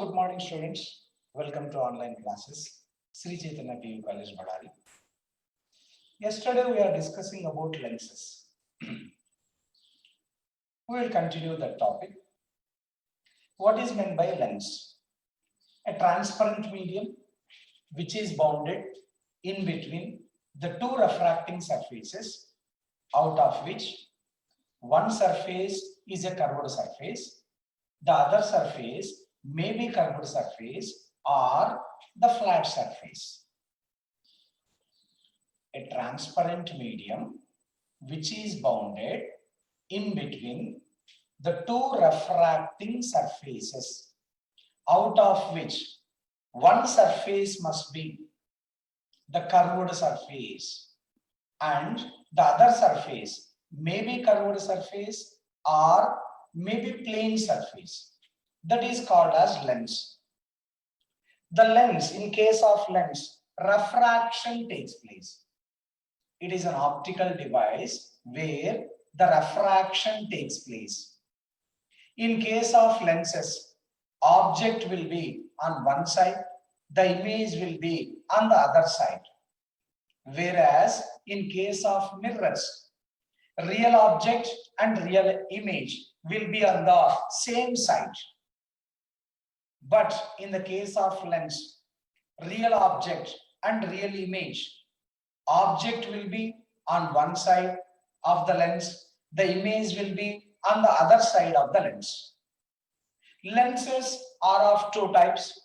Good morning, students. Welcome to online classes. Sri Chaitanya PU College, Badari. Yesterday, we are discussing about lenses. We will continue that topic. What is meant by lens? A transparent medium which is bounded in between the two refracting surfaces, out of which one surface is a curved surface, the other surface may be curved surface or the flat surface. A transparent medium which is bounded in between the two refracting surfaces, out of which one surface must be the curved surface and the other surface may be curved surface or may be plane surface. That is called as lens. The lens, in case of lens, refraction takes place. It is an optical device where the refraction takes place. In case of lenses, object will be on one side, the image will be on the other side. Whereas in case of mirrors, real object and real image will be on the same side. But in the case of lens, real object and real image, object will be on one side of the lens, the image will be on the other side of the lens. Lenses are of two types.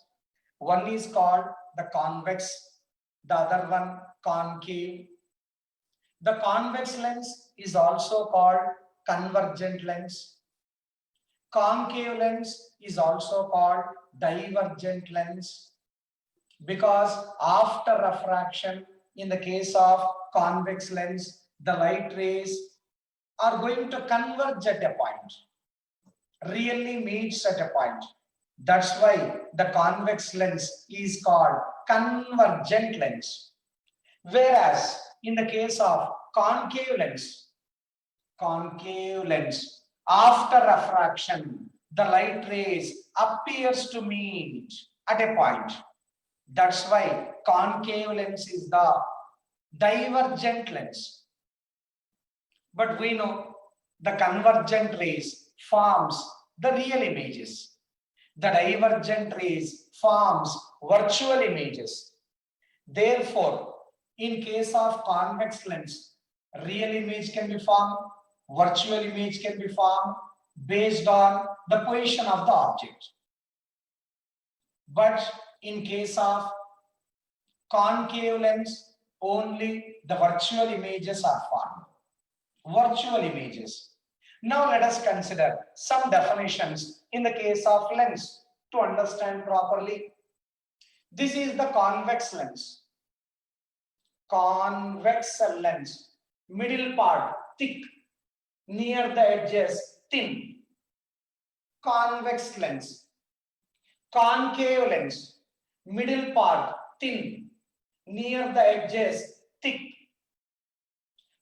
One is called the convex, the other one concave. The convex lens is also called convergent lens. Concave lens is also called divergent lens, because after refraction, in the case of convex lens, the light rays are going to converge at a point, really meets at a point. That's why the convex lens is called convergent lens. Whereas in the case of concave lens, after refraction, the light rays appears to meet at a point. That's why concave lens is the divergent lens. But we know the convergent rays forms the real images. The divergent rays forms virtual images. Therefore, in case of convex lens, real image can be formed, virtual image can be formed based on the position of the object. But in case of concave lens, only the virtual images are formed. Virtual images. Now let us consider some definitions in the case of lens to understand properly. This is the convex lens. Convex lens. Middle part thick, near the edges thin. Convex lens. Concave lens. Middle part thin, near the edges thick.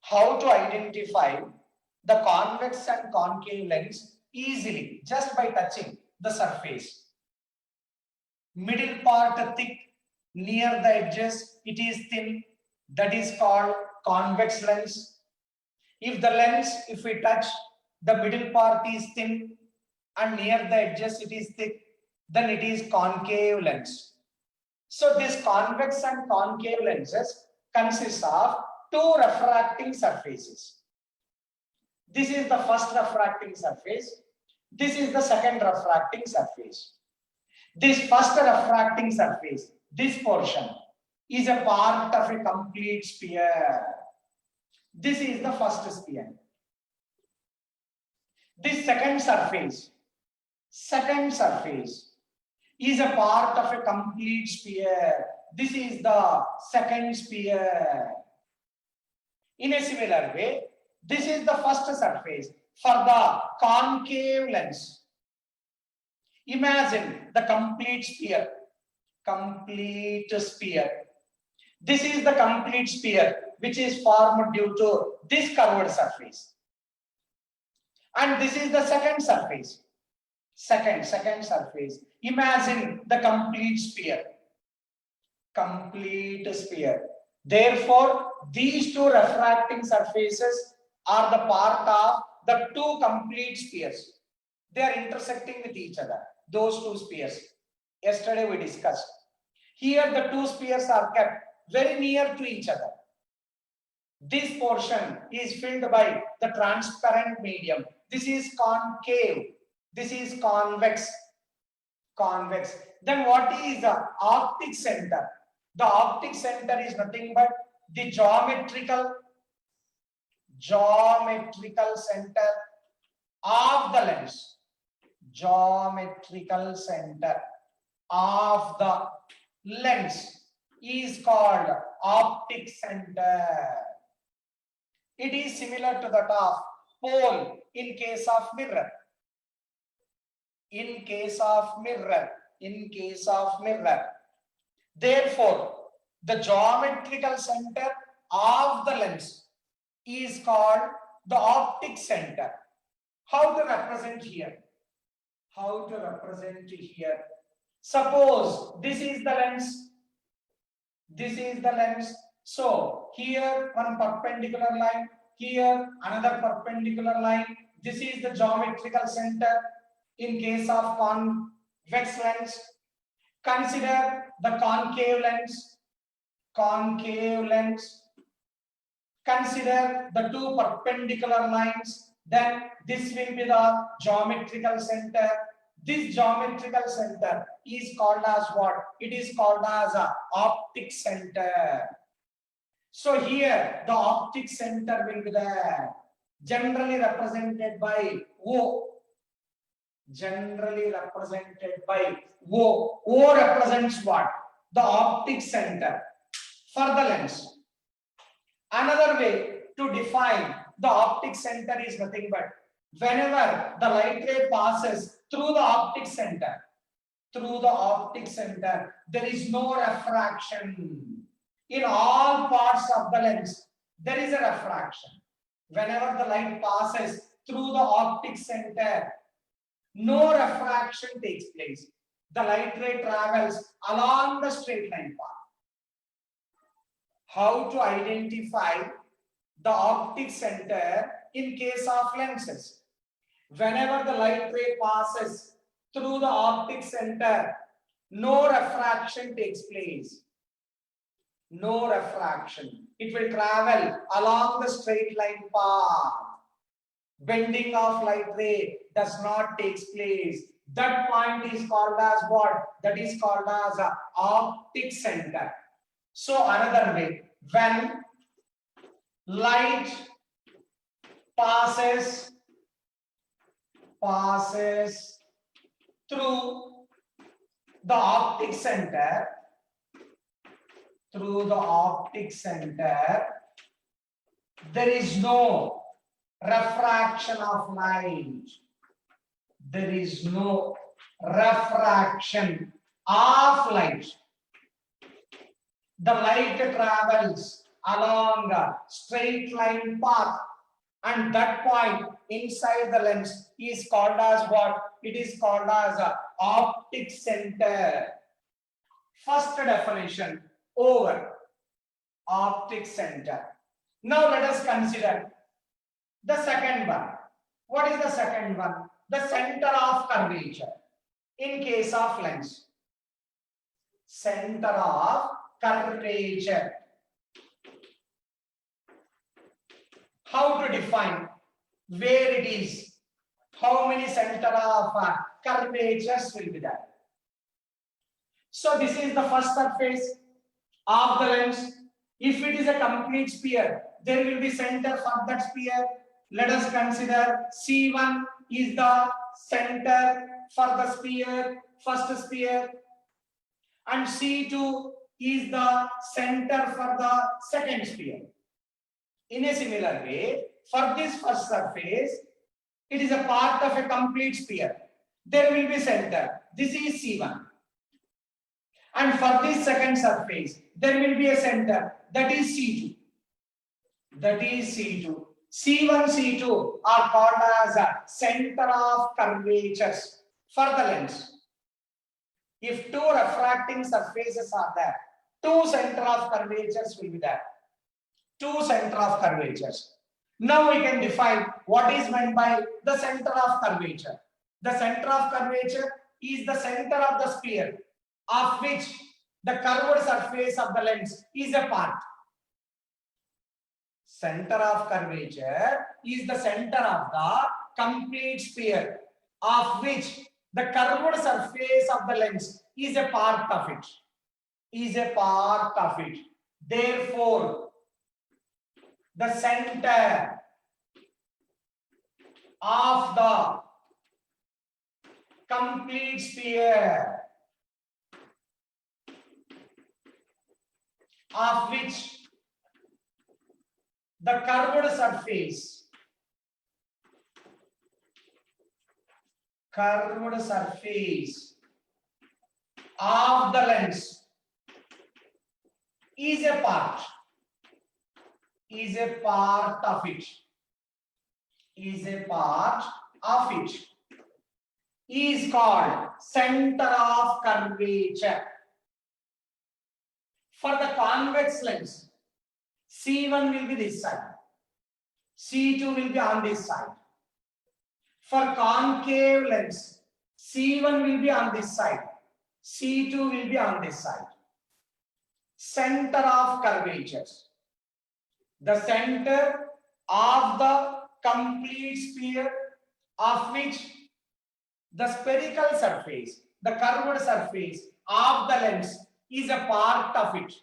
How to identify the convex and concave lens? Easily, just by touching the surface. Middle part thick, near the edges it is thin, that is called convex lens. If the lens, if we touch, the middle part is thin and near the edges it is thick, then it is concave lens. So this convex and concave lenses consist of two refracting surfaces. This is the first refracting surface. This is the second refracting surface. This first refracting surface, this portion, is a part of a complete sphere. This is the first sphere. This second surface is a part of a complete sphere. This is the second sphere. In a similar way, this is the first surface for the concave lens. Imagine the complete sphere. This is the complete sphere which is formed due to this curved surface. And this is the second surface. Second surface. Imagine the complete sphere. Complete sphere. Therefore, these two refracting surfaces are the part of the two complete spheres. They are intersecting with each other. Those two spheres. Yesterday we discussed. Here the two spheres are kept very near to each other. This portion is filled by the transparent medium. This is concave. This is convex. Convex. Then what is the optic center? The optic center is nothing but the geometrical center of the lens. Geometrical center of the lens is called optic center. It is similar to that of pole in case of mirror. In case of mirror. Therefore, the geometrical center of the lens is called the optic center. How to represent here? Suppose this is the lens. So here one perpendicular line, here another perpendicular line. This is the geometrical center in case of convex lens. Consider the concave lens. Consider the two perpendicular lines. Then this will be the geometrical center. This geometrical center is called as what? It is called as a optic center. So here the optic center will be there, generally represented by O. O represents what? The optic center for the lens. Another way to define the optic center is nothing but whenever the light ray passes through the optic center, there is no refraction. In all parts of the lens, there is a refraction. Whenever the light passes through the optic center, no refraction takes place. The light ray travels along the straight line path. How to identify the optic center in case of lenses? Whenever the light ray passes through the optic center, no refraction takes place. No refraction. It will travel along the straight line path. Bending of light ray does not take place. That point is called as what? That is called as a optic center. So another way, when light passes through the optic center, there is no refraction of light. There is no refraction of light. The light travels along a straight line path, and that point inside the lens is called as what? It is called as a optic center. First definition over optic center. Now let us consider the second one. What is the second one? The center of curvature in case of lens. Center of curvature. How to define where it is? How many center of curvatures will be there? So this is the first surface of the lens. If it is a complete sphere, there will be center for that sphere. Let us consider C1 is the center for the sphere, first sphere, and C2 is the center for the second sphere. In a similar way, for this first surface, it is a part of a complete sphere. There will be center. This is C1. And for this second surface, there will be a center. That is C2. C1, C2 are called as a center of curvatures. for the lens. If two refracting surfaces are there, two center of curvatures will be there. Two center of curvatures. Now we can define what is meant by the center of curvature. The center of curvature is the center of the sphere of which the curved surface of the lens is a part. Center of curvature is the center of the complete sphere of which the curved surface of the lens is a part of it. Is a part of it. Therefore, the center of the complete sphere of which the curved surface of the lens is a part of it, is called center of curvature. For the convex lens, C1 will be this side, C2 will be on this side. For concave lens, C1 will be on this side, C2 will be on this side. Center of curvatures. The center of the complete sphere of which the spherical surface, the curved surface of the lens is a part of it,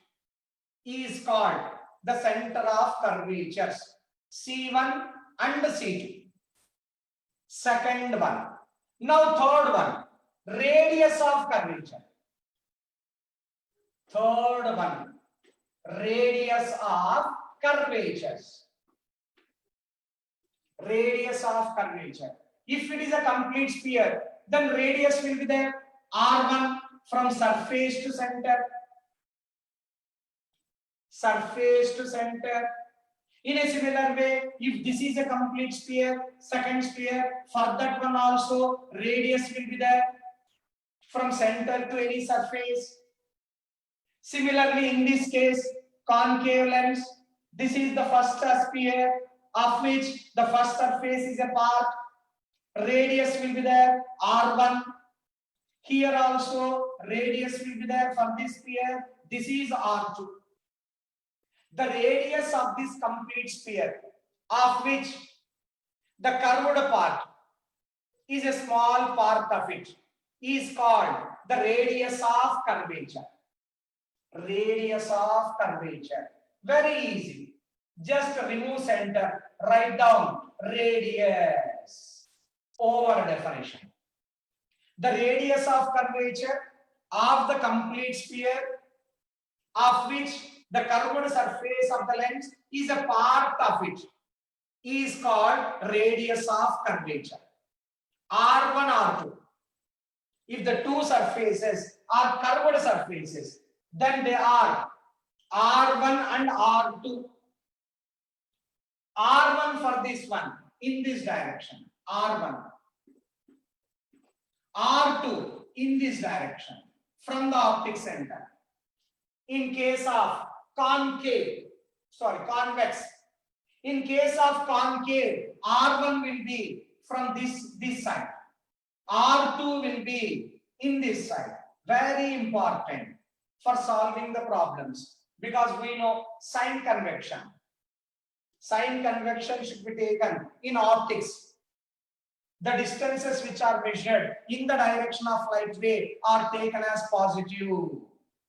is called the center of curvatures, C1 and C2. Second one. Now third one, radius of curvature. Third one, radius of curvatures. Radius of curvature. If it is a complete sphere, then radius will be there, R1 from surface to center. Surface to center. In a similar way, if this is a complete sphere, second sphere, for that one also radius will be there from center to any surface. Similarly, in this case, concave lens, this is the first sphere of which the first surface is a part. Radius will be there, R1. Here also radius will be there for this sphere. This is R2. The radius of this complete sphere, of which the curved part is a small part of it, is called the radius of curvature. Radius of curvature. Very easy. Just remove center, write down radius over definition. The radius of curvature of the complete sphere of which the curved surface of the lens is a part of it is called radius of curvature. R1, R2. If the two surfaces are curved surfaces, then they are R1 and R2. R1 for this one in this direction, R1. R2 in this direction from the optic center. In case of convex. In case of concave, R1 will be from this side. R2 will be in this side. Very important for solving the problems because we know sign convection. Sign convection should be taken in optics. The distances which are measured in the direction of light ray are taken as positive.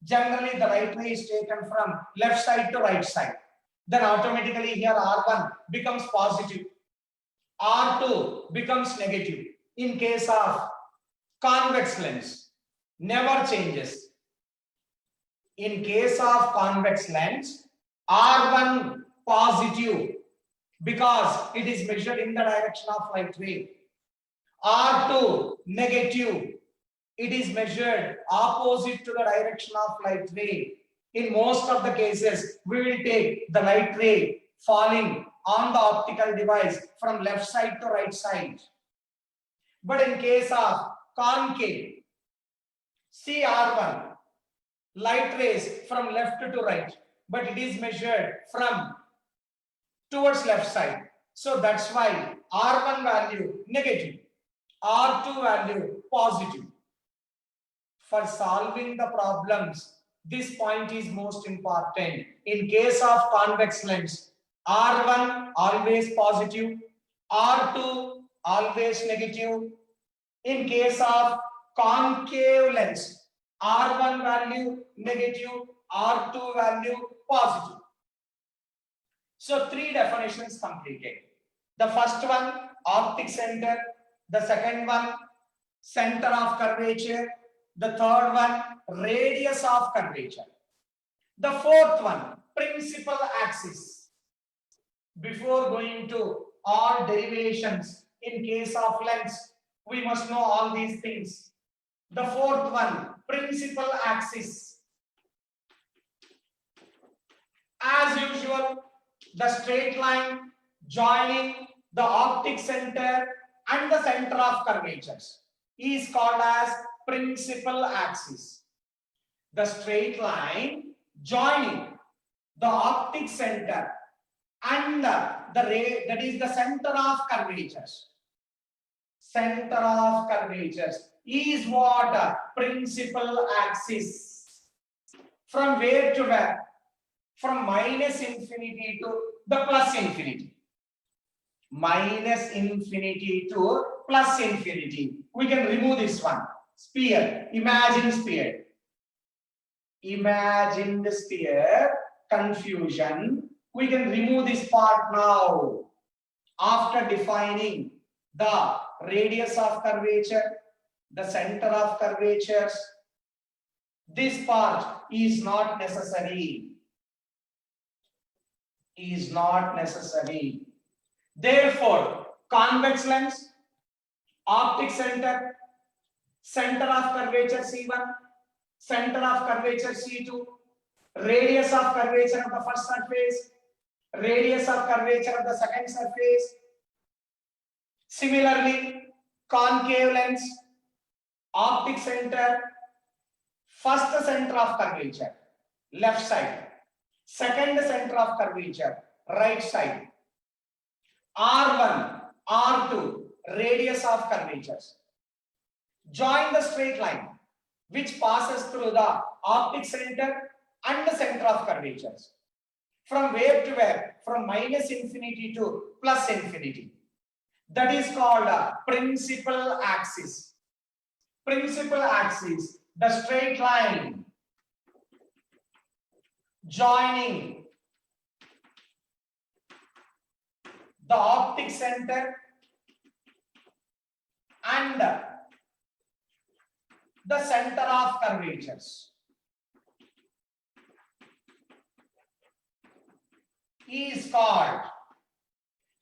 Generally, the light ray is taken from left side to right side. Then automatically here R1 becomes positive. R2 becomes negative. In case of convex lens, never changes. In case of convex lens, R1 positive because it is measured in the direction of light ray. R2 negative. It is measured opposite to the direction of light ray. In most of the cases, we will take the light ray falling on the optical device from left side to right side. But in case of concave. See R1, light rays from left to right, but it is measured from towards left side. So that's why R1 value negative, R2 value positive. For solving the problems, this point is most important. In case of convex lens, R1 always positive, R2 always negative. In case of concave lens, R1 value negative, R2 value positive. So three definitions completed. The first one, optic center. The second one, center of curvature. The third one, radius of curvature. The fourth one, principal axis. Before going to all derivations in case of lens, we must know all these things. The fourth one, principal axis. As usual, the straight line joining the optic center and the center of curvatures is called as principal axis. The straight line joining the optic center and that is the center of curvatures. Center of curvatures is what? Principal axis. From where to where? From minus infinity to the plus infinity. Minus infinity to plus infinity. We can remove this one. Sphere. Imagine sphere. Imagine the sphere. Confusion. We can remove this part now. After defining the radius of curvature, the center of curvatures, this part is not necessary. Is not necessary. Therefore, convex lens, optic center, center of curvature C1, center of curvature C2, radius of curvature of the first surface, radius of curvature of the second surface. Similarly, concave lens, optic center, first center of curvature, left side, second center of curvature, right side, R1, R2, radius of curvatures. Join the straight line which passes through the optic center and the center of curvatures. From where to where? From minus infinity to plus infinity. That is called a principal axis. Principal axis, the straight line joining the optic center and the center of curvatures is called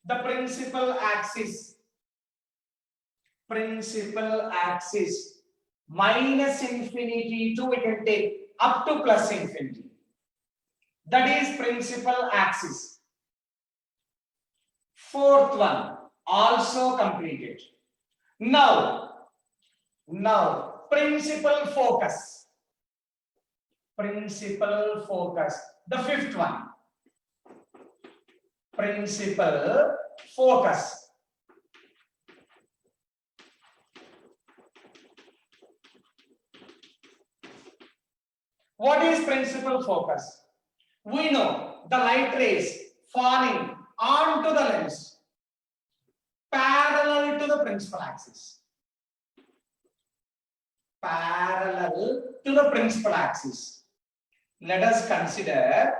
the principal axis. Principal axis. Minus infinity to we can take up to plus infinity. That is principal axis. Fourth one also completed. Now principal focus. Principal focus. The fifth one. Principal focus. What is principal focus? We know the light rays falling onto the lens parallel to the principal axis. Parallel to the principal axis. Let us consider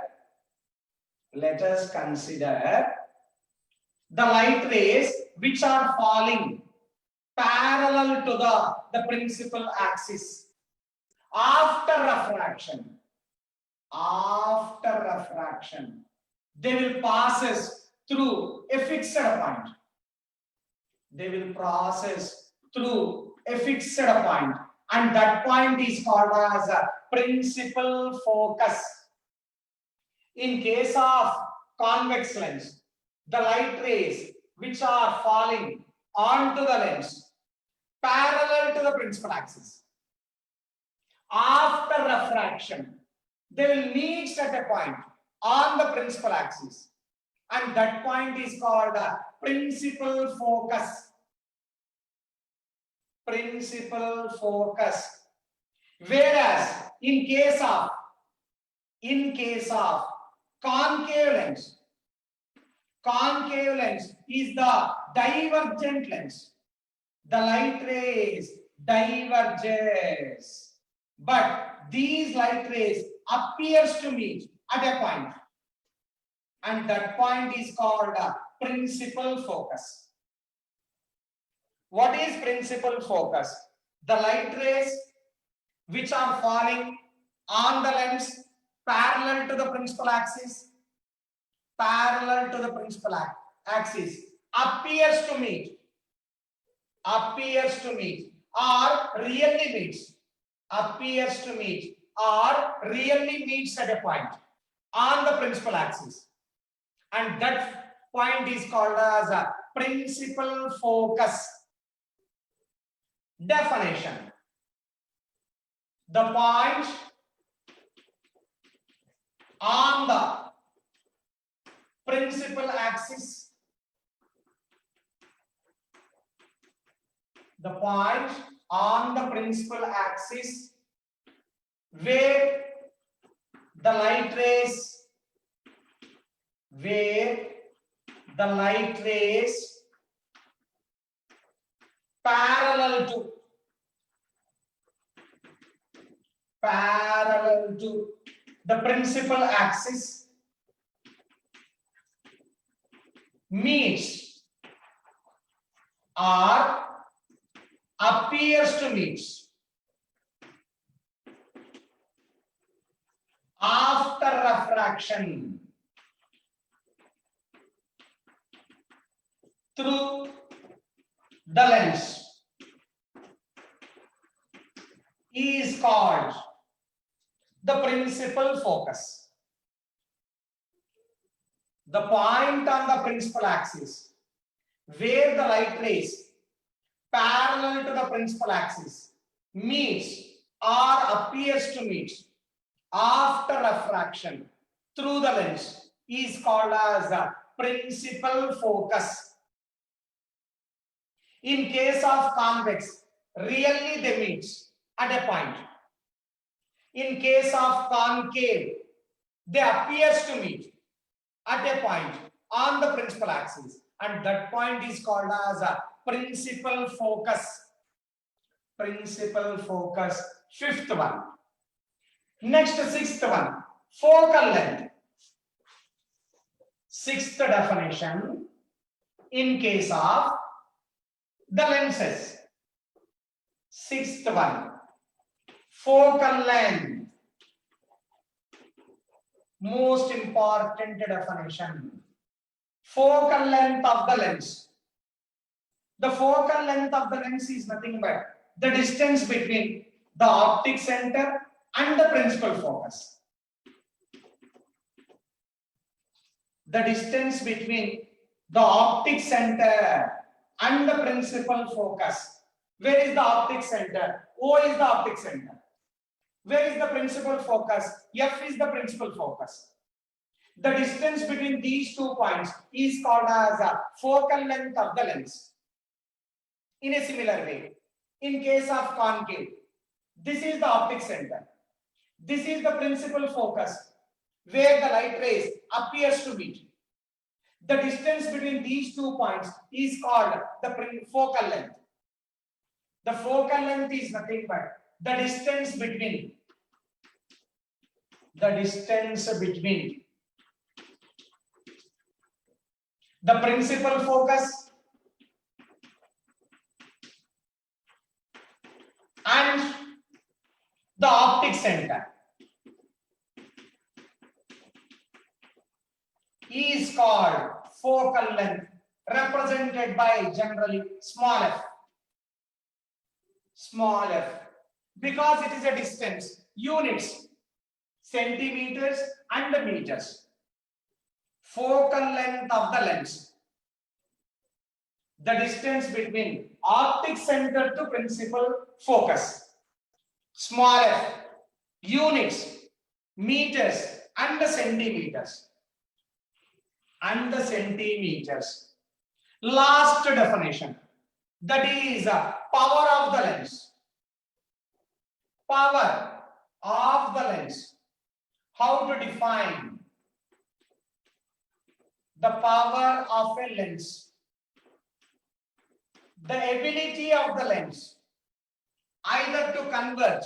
the light rays which are falling parallel to the principal axis. After refraction, they will pass through a fixed point. They will process through a fixed point, and that point is called as a principal focus. In case of convex lens, the light rays which are falling onto the lens parallel to the principal axis. After refraction, they will meet at a point on the principal axis, and that point is called a principal focus. Principal focus. Whereas in case of concave lens is the divergent lens. The light rays diverges, but these light rays appears to meet at a point, and that point is called a principal focus. What is principal focus? The light rays which are falling on the lens parallel to the principal axis, appears to meet, or really meets at a point on the principal axis, and that point is called as a principal focus. Definition: the point on the principal axis, where the light rays parallel to the principal axis meets or appears to meet after refraction through the lens is called the principal focus. The point on the principal axis where the light rays parallel to the principal axis meets or appears to meet after refraction through the lens is called as a principal focus. In case of convex, really they meet at a point. In case of concave, they appears to meet at a point on the principal axis, and that point is called as a principal focus. Fifth one. Next, sixth one, focal length. Sixth definition, in case of the lenses. Sixth one, focal length. Most important definition. Focal length of the lens. The focal length of the lens is nothing but the distance between the optic center and the principal focus. The distance between the optic center and the principal focus. Where is the optic center? O is the optic center. Where is the principal focus? F is the principal focus. The distance between these 2 points is called as a focal length of the lens. In a similar way, in case of concave, this is the optic center. This is the principal focus where the light rays appears to meet. The distance between these 2 points is called the focal length. The focal length is nothing but the distance between the principal focus and the optic center is called focal length, represented by generally small f. Small f, because it is a distance, units, centimeters and meters. Focal length of the lens. the distance between optic center to principal focus. Small f, units, meters and the centimeters. And the centimeters. Last definition, that is power of the lens. Power of the lens. How to define the power of a lens? The ability of the lens either to converge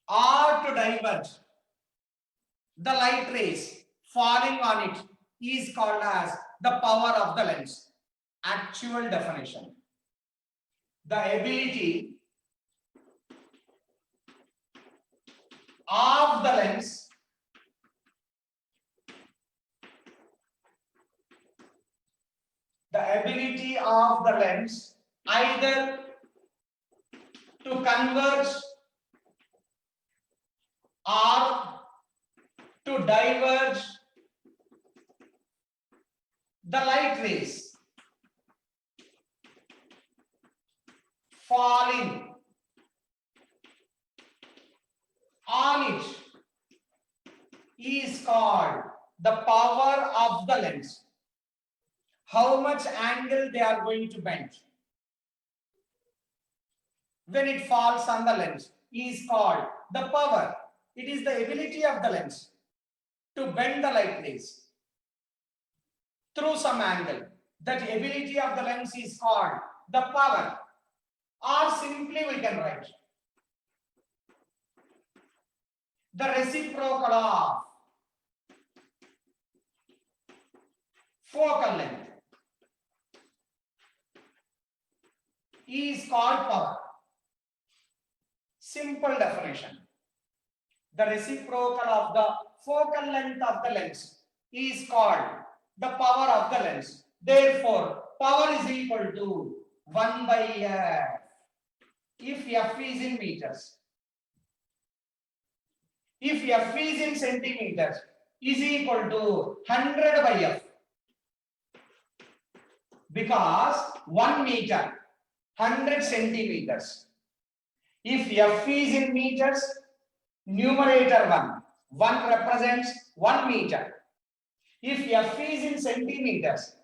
or to diverge the light rays falling on it is called as the power of the lens. Actual definition. The ability of the lens either to converge or to diverge the light rays falling on it is called the power of the lens. How much angle they are going to bend when it falls on the lens is called the power. It is the ability of the lens to bend the light rays through some angle. That ability of the lens is called the power, or simply we can write the reciprocal of focal length is called power. Simple definition. The reciprocal of the focal length of the lens is called the power of the lens. Therefore, power is equal to 1 by f. If f is in meters, if f is in centimeters, is equal to 100 by f. Because 1 meter, 100 centimeters. If f is in meters, numerator 1 represents 1 meter. If f is in centimeters,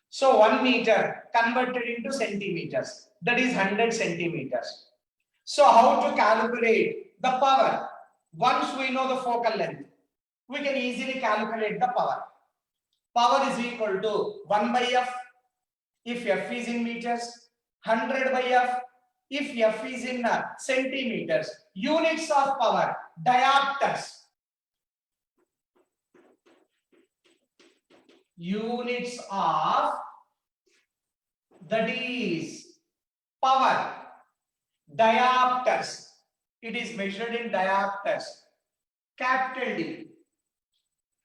so 1 meter converted into centimeters, that is 100 centimeters. So how to calculate the power? Once we know the focal length, we can easily calculate the power. Power is equal to 1 by f if f is in meters, 100 by f if f is in centimeters. Units of power, diopters. Units of, that is power, diopters. It is measured in diopters, capital D.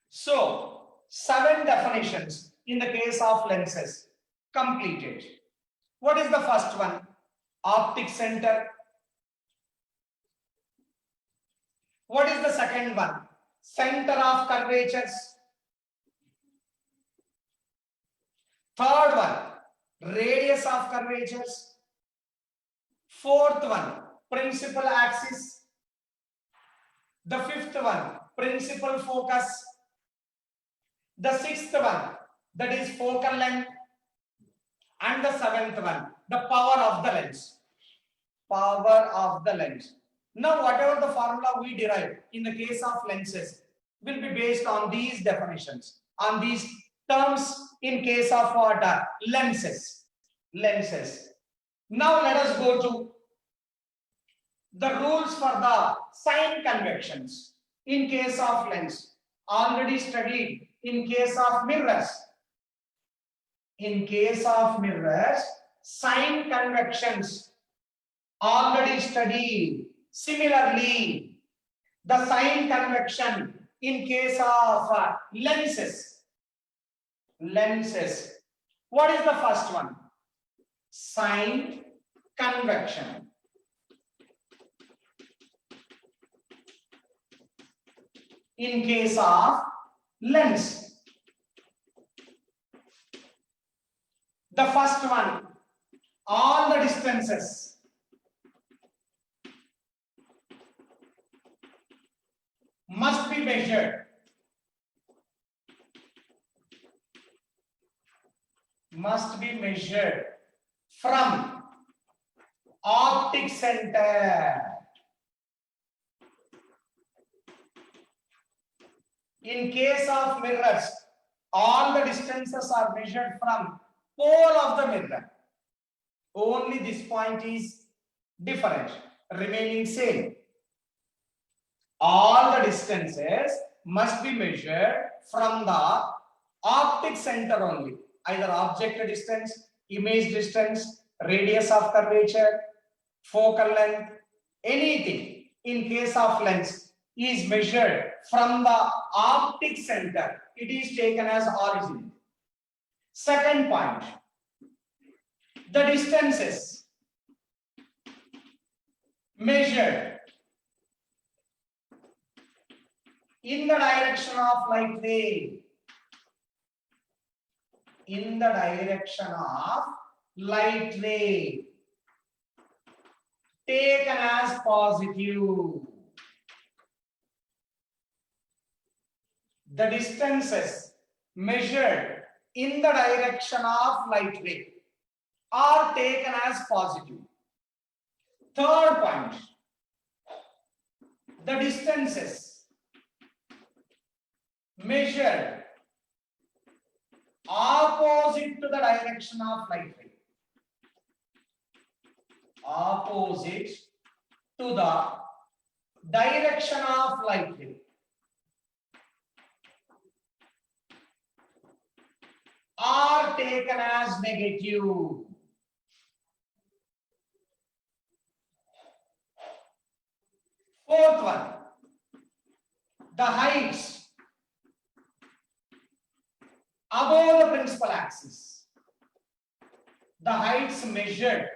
So 7 definitions in the case of lenses completed. What is the first one? Optic center. What is the second one? Center of curvatures. Third one, radius of curvatures. Fourth one, principal axis. The fifth one, principal focus. The sixth one, that is focal length. And the seventh one, the power of the lens. Power of the lens. Now, whatever the formula we derive in the case of lenses will be based on these definitions, on these terms in case of what? Lenses. Lenses. Now, let us go to the rules for the sign convections in case of lens. Already studied in case of mirrors. In case of mirrors, sign convections already studied. Similarly, the sign convection in case of lenses. Lenses. What is the first one? Sign convection. In case of lens. The first one, all the distances must be measured from optic center. In case of mirrors, all the distances are measured from pole of the mirror. Only this point is different, remaining same. All the distances must be measured from the optic center only, either object distance, image distance, radius of curvature, focal length, anything in case of lens is measured from the optic center. It is taken as origin. Second point, the distances measured in the direction of light ray. In the direction of light ray, taken as positive. The distances measured in the direction of light ray are taken as positive. Third point, the distances measured opposite to the direction of light ray. Opposite to the direction of light ray are taken as negative. Fourth one, the heights above the principal axis. The heights measured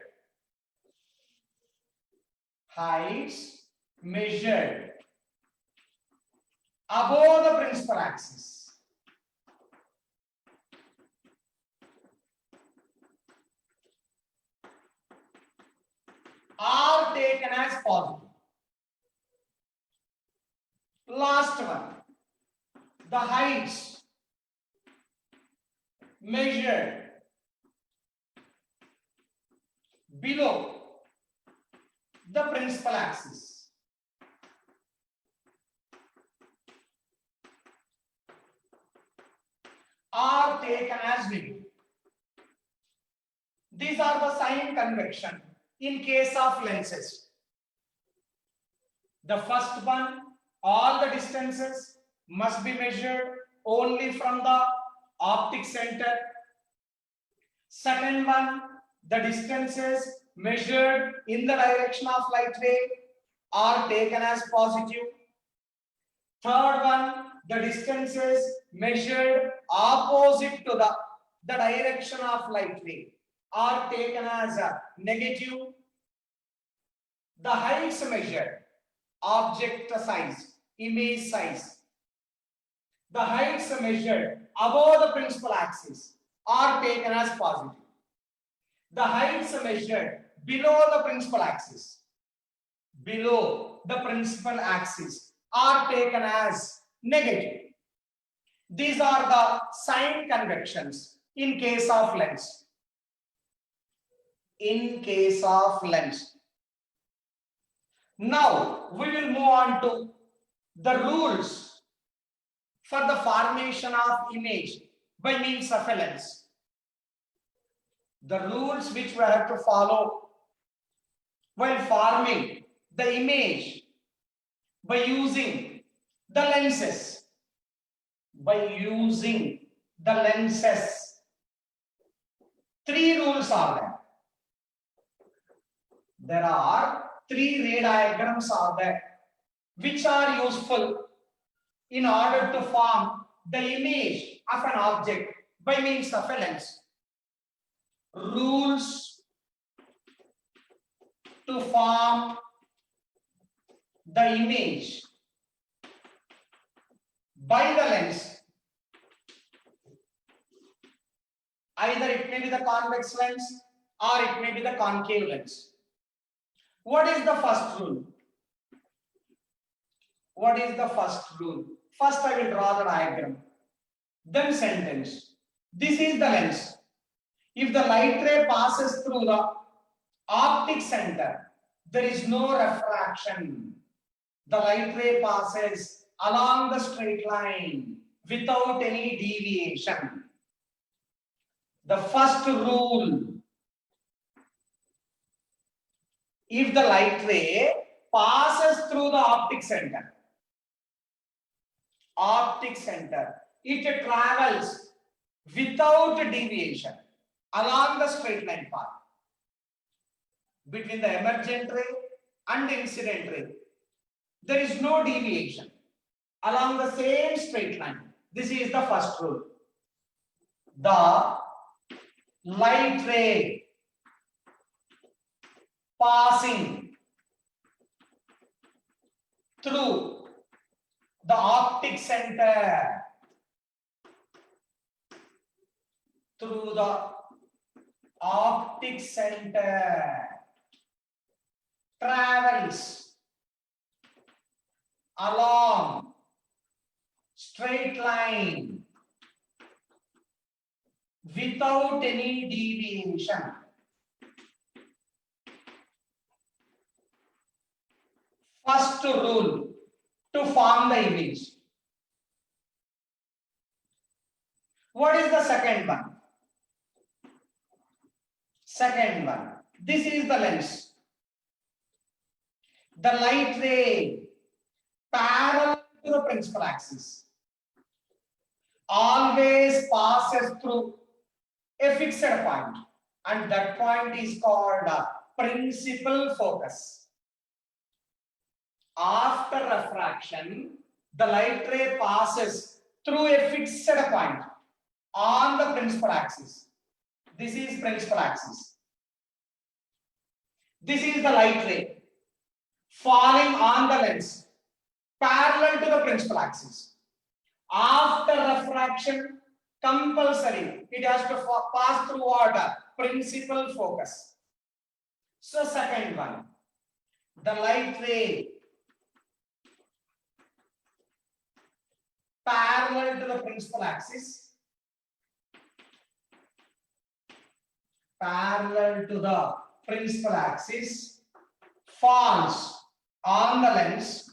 above the principal axis are taken as positive. Last one, the heights measured below the principal axis are taken as negative. These are the sign convection in case of lenses. The first one, all the distances must be measured only from the optic center. Second one, the distances measured in the direction of light ray are taken as positive. Third one, the distances measured opposite to the direction of light ray are taken as a negative. The heights measured, object size, image size, the heights measured above the principal axis are taken as positive. The heights measured below the principal axis are taken as negative. These are the sign convections in case of lens. Now we will move on to the rules for the formation of image by means of a lens. The rules which we have to follow while forming the image by using the lenses. Three rules are there. There are three ray diagrams are there which are useful in order to form the image of an object by means of a lens. Rules to form the image by the lens. Either it may be the convex lens or it may be the concave lens. What is the first rule? What is the first rule? First, I will draw the diagram. Then sentence. This is the lens. If the light ray passes through the optic center, there is no refraction. The light ray passes along the straight line without any deviation. The first rule. If the light ray passes through the optic center, it travels without deviation along the straight line path between the emergent ray and incident ray. There is no deviation along the same straight line. This is the first rule. The light ray passing through the optic center, travels along straight line without any deviation. First rule to form the image. What is the second one? Second one. This is the lens. The light ray parallel to the principal axis always passes through a fixed point, and that point is called a principal focus. After refraction, the light ray passes through a fixed point on the principal axis. This is principal axis. This is the light ray falling on the lens parallel to the principal axis. After refraction, compulsory, it has to pass through what? Principal focus. So second one, the light ray parallel to the principal axis, falls on the lens.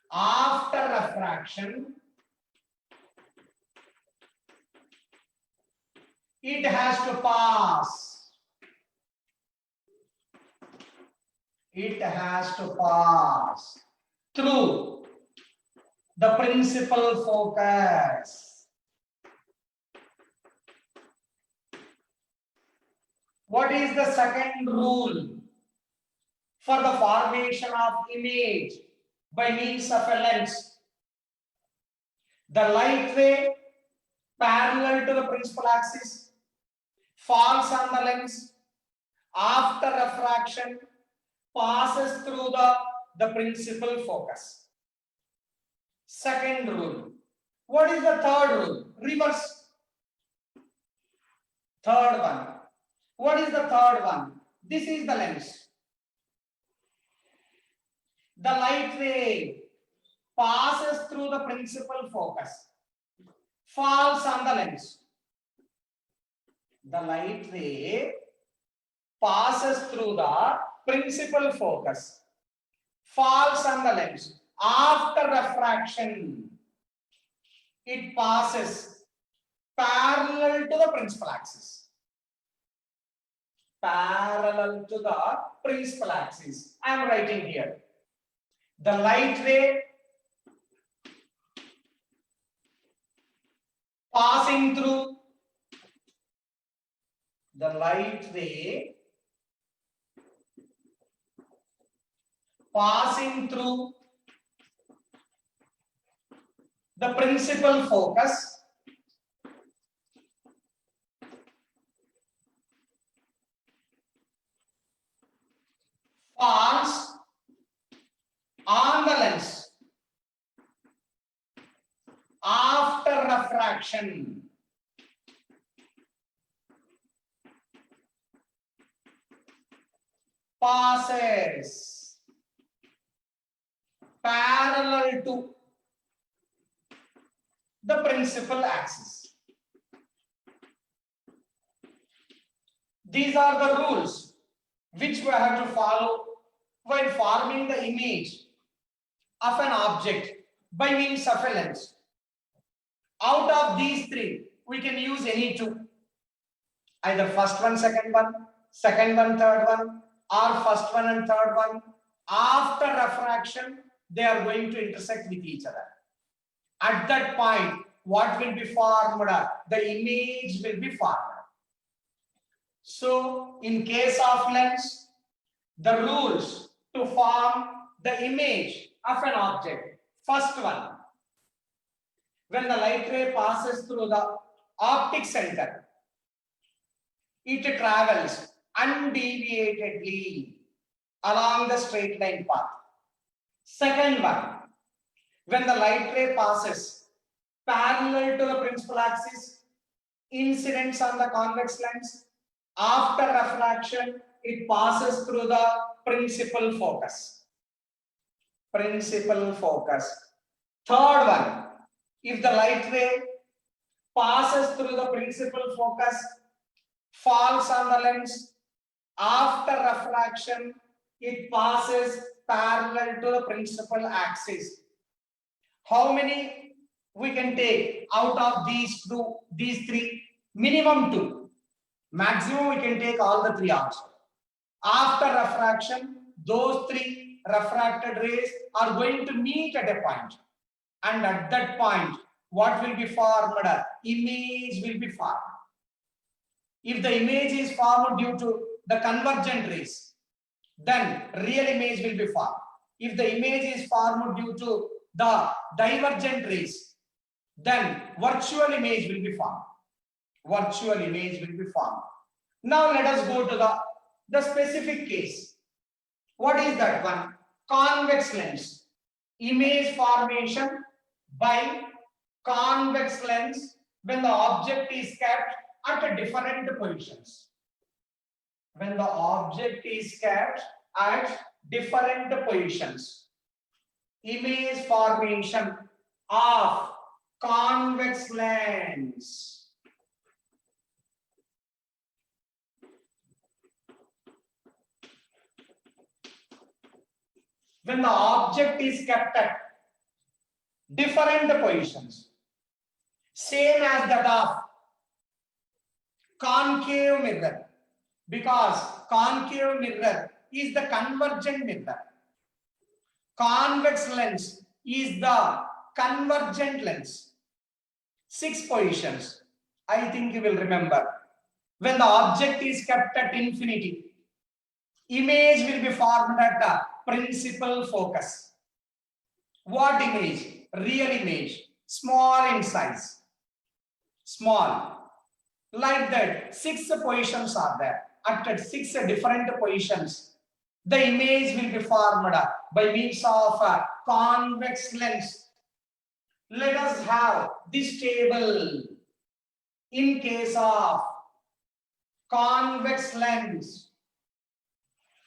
After refraction, it has to pass. Through the principal focus. What is the second rule for the formation of image by means of a lens? The light ray parallel to the principal axis falls on the lens. After refraction, passes through the principal focus. Second rule. What is the third rule? Reverse. Third one. What is the third one? This is the lens. The light ray passes through the principal focus, falls on the lens. The light ray passes through the principal focus, falls on the lens. After refraction, it passes parallel to the principal axis. I am writing here. The light ray passing through the principal focus, falls on the lens. After refraction, refraction. Passes parallel to the principal axis. These are the rules which we have to follow while forming the image of an object by means of a lens. Out of these three, we can use any two. Either first one, second one, third one, or first one and third one. After refraction, they are going to intersect with each other. At that point, what will be formed? The image will be formed. So, in case of lens, the rules to form the image of an object. First one, when the light ray passes through the optic center, it travels undeviatedly along the straight line path. Second one, when the light ray passes parallel to the principal axis, incidents on the convex lens, after refraction, it passes through the principal focus. Principal focus. Third one, if the light ray passes through the principal focus, falls on the lens, after refraction, it passes parallel to the principal axis. How many we can take out of these three? Minimum two. Maximum we can take all the three also. After refraction, those three refracted rays are going to meet at a point. And at that point, what will be formed? Image will be formed. If the image is formed due to the convergent rays, then real image will be formed. If the image is formed due to the divergent rays, then virtual image will be formed. Virtual image will be formed. Now let us go to the specific case. What is that one? Convex lens. Image formation by convex lens when the object is kept at different positions. When the object is kept at different positions. Image formation of convex lens. When the object is kept at different positions, same as that of concave mirror, because concave mirror is the convergent mirror. Convex lens is the convergent lens. 6 positions. I think you will remember. When the object is kept at infinity, image will be formed at the principal focus. What image? Real image. Small in size. Small. Like that, 6 positions are there. At 6 different positions, the image will be formed by means of a convex lens. Let us have this table. In case of convex lens,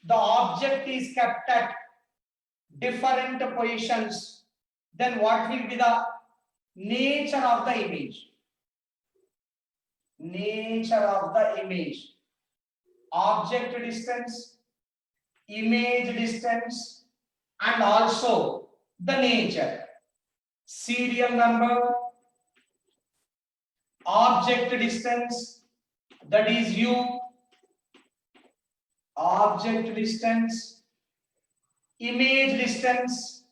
the object is kept at different positions. Then what will be the nature of the image? Nature of the image. Object distance, image distance, and also the nature. Serial number, object distance, that is U, object distance, image distance,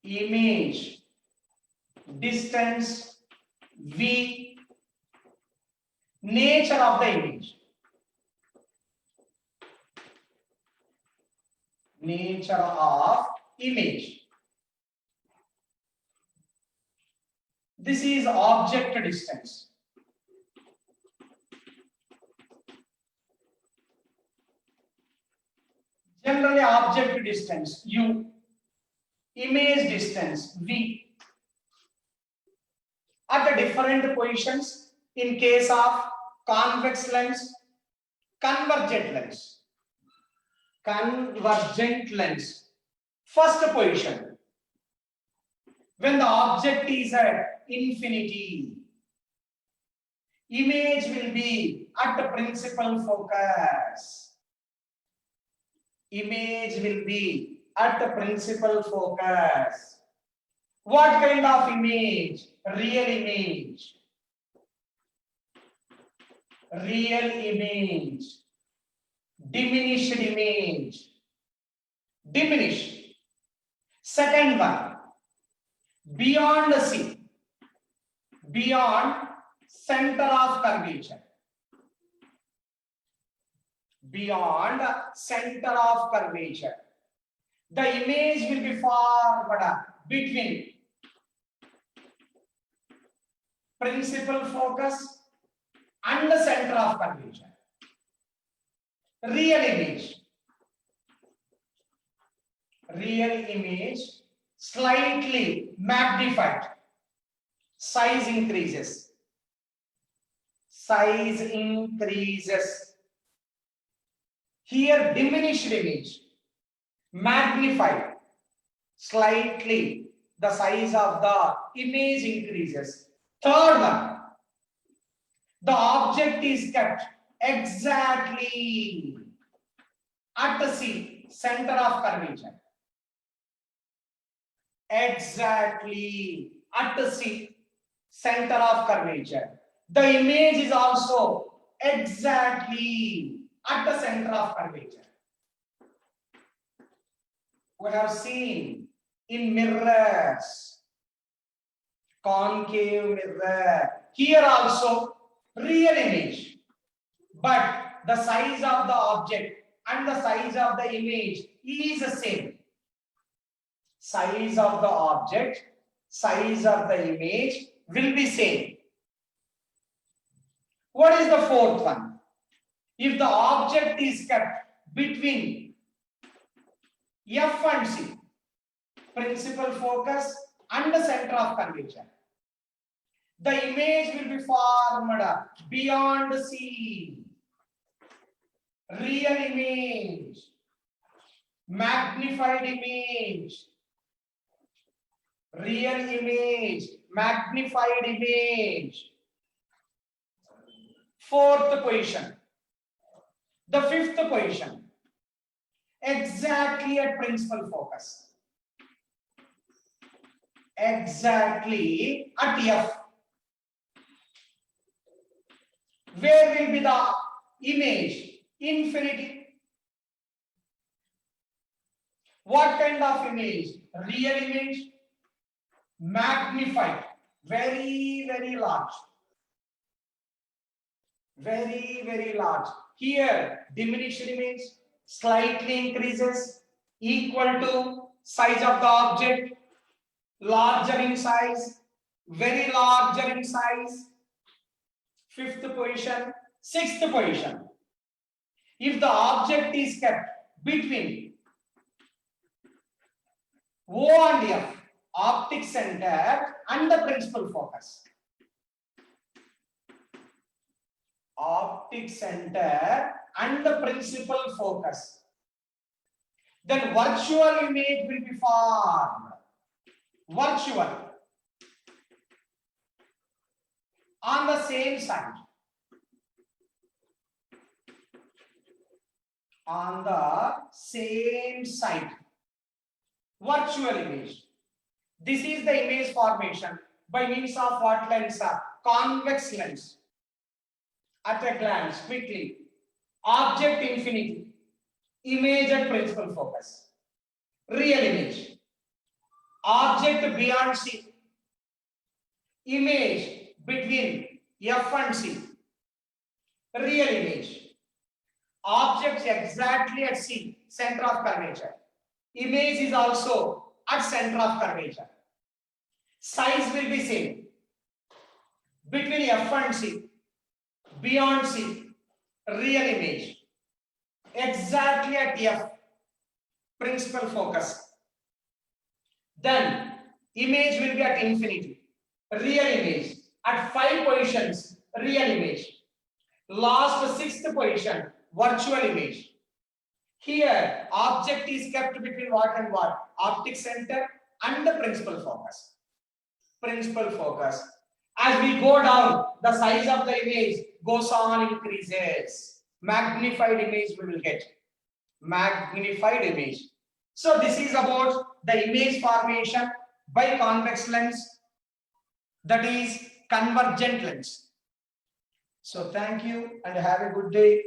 image distance, V, nature of the image. Nature of image. This is object distance. Generally, object distance U image distance V at the different positions in case of convex lens, convergent lens. Convergent lens. First position, when the object is at infinity, image will be at the principal focus. Image will be at the principal focus. What kind of image? Real image. Real image. Diminished image. Diminished. Second one, beyond the C. Beyond center of curvature. Beyond center of curvature. The image will be formed between principal focus and the center of curvature. Real image. Real image slightly magnified. Size increases. Size increases. Here diminished image. Magnified. Slightly the size of the image increases. Third one, the object is kept exactly at the C, center of curvature. Exactly at the C, center of curvature. The image is also exactly at the center of curvature. We have seen in mirrors, concave mirror. Here also real image, but the size of the object and the size of the image is the same. Size of the object, size of the image will be same. What is the fourth one? If the object is kept between F and C, principal focus and the center of curvature, the image will be formed beyond C. Real image, magnified image. Real image, magnified image. Fourth position. The fifth position, exactly at principal focus. Exactly at F. Where will be the image? Infinity. What kind of image? Real image. Magnified. Very, very large. Very, very large. Here, diminished image slightly increases, equal to size of the object, larger in size, very larger in size. Fifth position. Sixth position. If the object is kept between O and F, optic center and the principal focus. Optic center and the principal focus. Then virtual image will be formed. Virtual. On the same side. On the same side. Virtual image. This is the image formation by means of what lens? Convex lens. At a glance, quickly. Object infinity. Image at principal focus. Real image. Object beyond C. Image between F and C. Real image. Objects exactly at C, center of curvature. Image is also at center of curvature. Size will be same. Between F and C, beyond C, real image. Exactly at F, principal focus. then image will be at infinity. Real image. At 5 positions, real image. Last 6th position, virtual image. Here, object is kept between what and what? Optic center and the principal focus. Principal focus. As we go down, the size of the image goes on increases. Magnified image we will get. Magnified image. So this is about the image formation by convex lens, that is convergent lens. So thank you and have a good day.